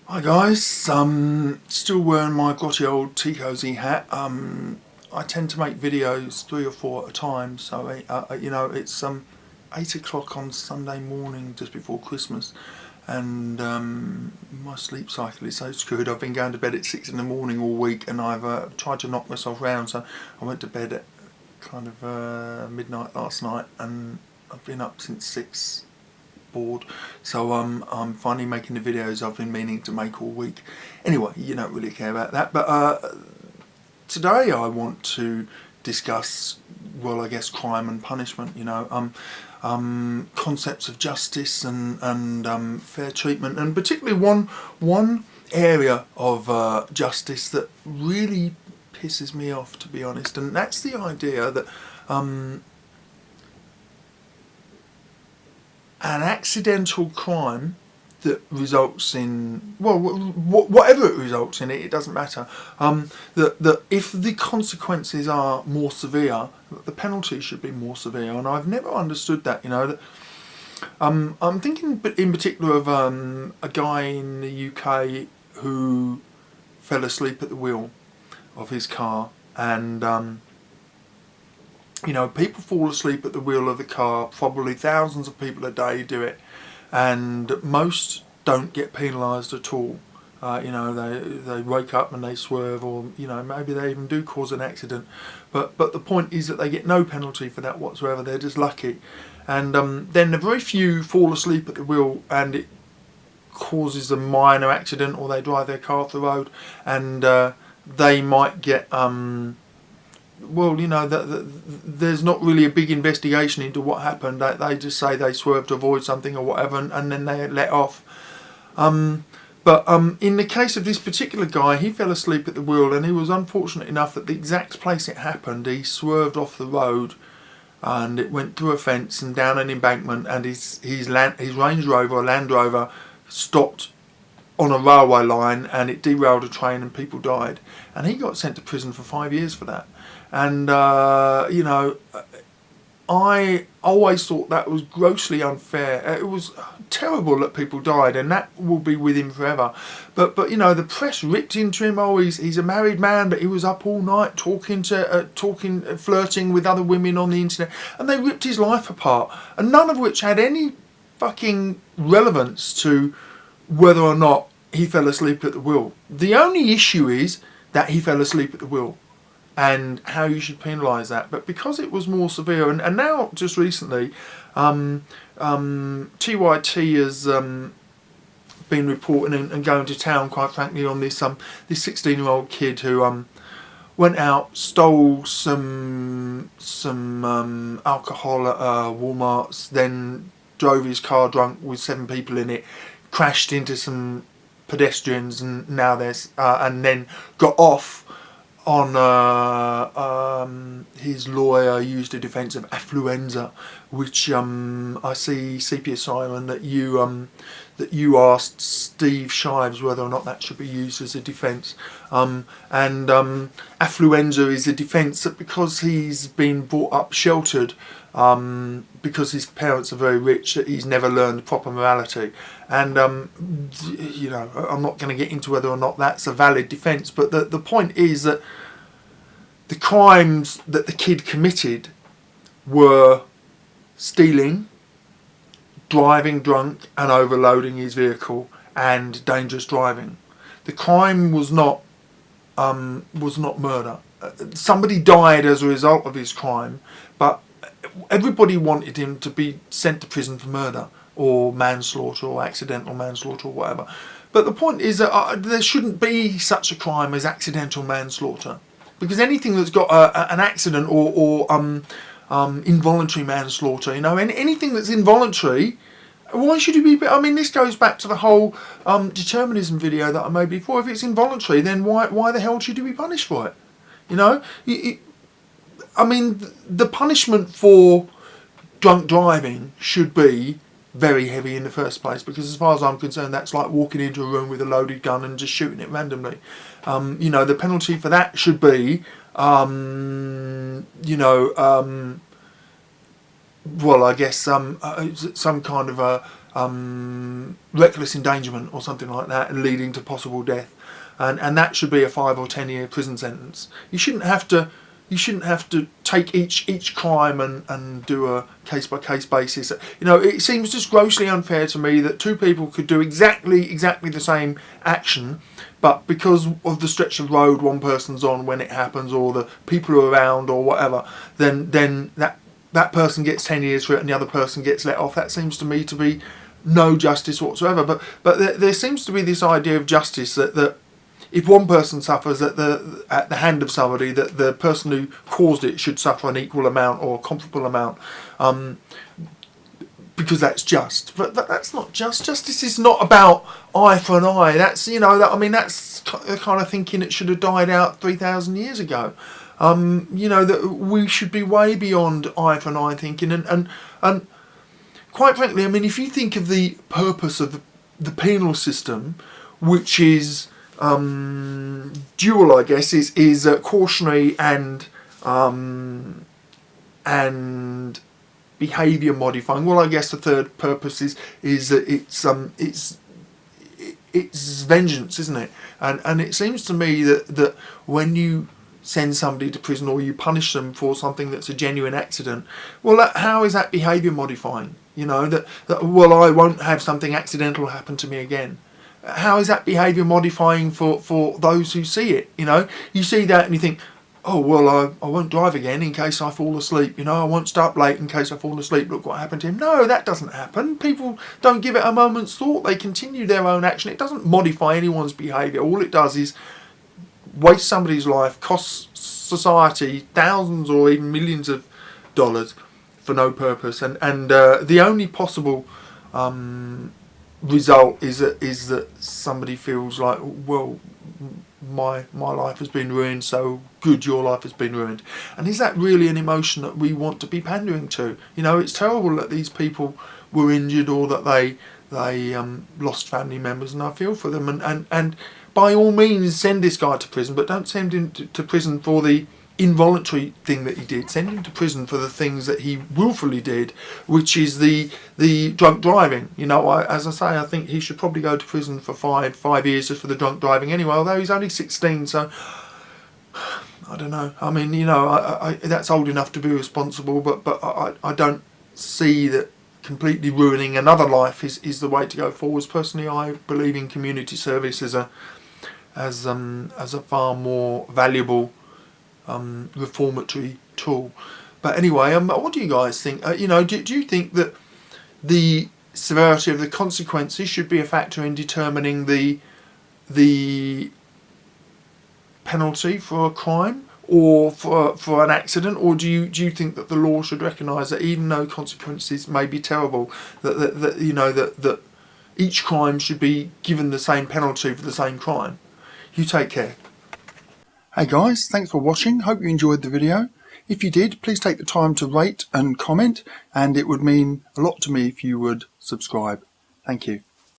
Hi guys, still wearing my grotty old tea cozy hat. I tend to make videos 3 or 4 at a time, so it's 8 o'clock on Sunday morning just before Christmas, and my sleep cycle is so screwed. I've been going to bed at 6 in the morning all week, and I've tried to knock myself round. So I went to bed at kind of midnight last night, and I've been up since 6. Bored, so I'm finally making the videos I've been meaning to make all week. Anyway, you don't really care about that, but today I want to discuss, well, I guess crime and punishment. Concepts of justice and fair treatment, and particularly one area of justice that really pisses me off, to be honest, and that's the idea that an accidental crime that results in, well, whatever it results in, it doesn't matter, that if the consequences are more severe, the penalty should be more severe. And I've never understood that, that I'm thinking in particular of a guy in the UK who fell asleep at the wheel of his car, and people fall asleep at the wheel of the car. Probably thousands of people a day do it, and most don't get penalised at all. They wake up and they swerve, or maybe they even do cause an accident. But the point is that they get no penalty for that whatsoever. They're just lucky, and then the very few fall asleep at the wheel and it causes a minor accident, or they drive their car off the road, and they might get there's not really a big investigation into what happened. They just say they swerved to avoid something or whatever, and then they let off. But in the case of this particular guy, he fell asleep at the wheel, and he was unfortunate enough that the exact place it happened, he swerved off the road, and it went through a fence and down an embankment, and his Range Rover or Land Rover stopped on a railway line, and it derailed a train, and people died, and he got sent to prison for 5 years for that. And I always thought that was grossly unfair. It was terrible that people died, and that will be with him forever. But the press ripped into him. Oh, he's a married man, but he was up all night flirting with other women on the internet, and they ripped his life apart, and none of which had any fucking relevance to whether or not he fell asleep at the wheel. The only issue is that he fell asleep at the wheel, and how you should penalise that. But because it was more severe, and now just recently, TYT has been reporting and going to town, quite frankly, on this 16-year-old kid who went out, stole some alcohol at Walmart's, then drove his car drunk with 7 people in it, crashed into some pedestrians, and now and then got off on his lawyer used a defence of affluenza, which I see Sepia Simon that you asked Steve Shives whether or not that should be used as a defence, and affluenza is a defence that because he's been brought up sheltered, because his parents are very rich, that he's never learned proper morality. And I'm not going to get into whether or not that's a valid defence, but the point is that the crimes that the kid committed were stealing, driving drunk and overloading his vehicle, and dangerous driving. The crime was not murder. Somebody died as a result of his crime, but everybody wanted him to be sent to prison for murder or manslaughter or accidental manslaughter or whatever. But the point is that there shouldn't be such a crime as accidental manslaughter, because anything that's got an accident or involuntary manslaughter, anything that's involuntary, why should you be? I mean, this goes back to the whole determinism video that I made before. If it's involuntary, then why the hell should you be punished for it? I mean, the punishment for drunk driving should be very heavy in the first place, because as far as I'm concerned, that's like walking into a room with a loaded gun and just shooting it randomly. The penalty for that should be, well, I guess some kind of reckless endangerment or something like that, and leading to possible death, and that should be a 5 or 10 year prison sentence. You shouldn't have to take each crime and do a case by case basis. It seems just grossly unfair to me that two people could do exactly the same action, but because of the stretch of road one person's on when it happens, or the people who are around or whatever, then that person gets 10 years for it and the other person gets let off. That seems to me to be no justice whatsoever. But there seems to be this idea of justice that if one person suffers at the hand of somebody, that the person who caused it should suffer an equal amount or a comparable amount, because that's just. But that's not just. Justice is not about eye for an eye. That's that's the kind of thinking that should have died out 3,000 years ago. That we should be way beyond eye for an eye thinking, and quite frankly, if you think of the purpose of the penal system, which is dual, I guess, is cautionary and behaviour modifying. Well, I guess the third purpose is that it's vengeance, isn't it? And it seems to me that when you send somebody to prison or you punish them for something that's a genuine accident, well, how is that behaviour modifying? That I won't have something accidental happen to me again. How is that behaviour modifying for those who see it? You see that and you think, oh, well, I won't drive again in case I fall asleep. I won't stay up late in case I fall asleep. Look what happened to him. No, that doesn't happen. People don't give it a moment's thought. They continue their own action. It doesn't modify anyone's behaviour. All it does is waste somebody's life, cost society thousands or even millions of dollars for no purpose. And the only possible result is that somebody feels like, well, my life has been ruined, so good, your life has been ruined. And is that really an emotion that we want to be pandering to? It's terrible that these people were injured or that they lost family members, and I feel for them. And by all means, send this guy to prison, but don't send him to prison for the involuntary thing that he did. Send him to prison for the things that he willfully did, which is the drunk driving. As I say, I think he should probably go to prison for five years just for the drunk driving anyway, although he's only 16, so I don't know. That's old enough to be responsible, but I don't see that completely ruining another life is the way to go forwards. Personally, I believe in community service as a far more valuable reformatory tool. But anyway, what do you guys think? Do you think that the severity of the consequences should be a factor in determining the penalty for a crime or for an accident, or do you think that the law should recognise that even though consequences may be terrible, that each crime should be given the same penalty for the same crime? You take care. Hey guys, thanks for watching. Hope you enjoyed the video. If you did, please take the time to rate and comment, and it would mean a lot to me if you would subscribe. Thank you.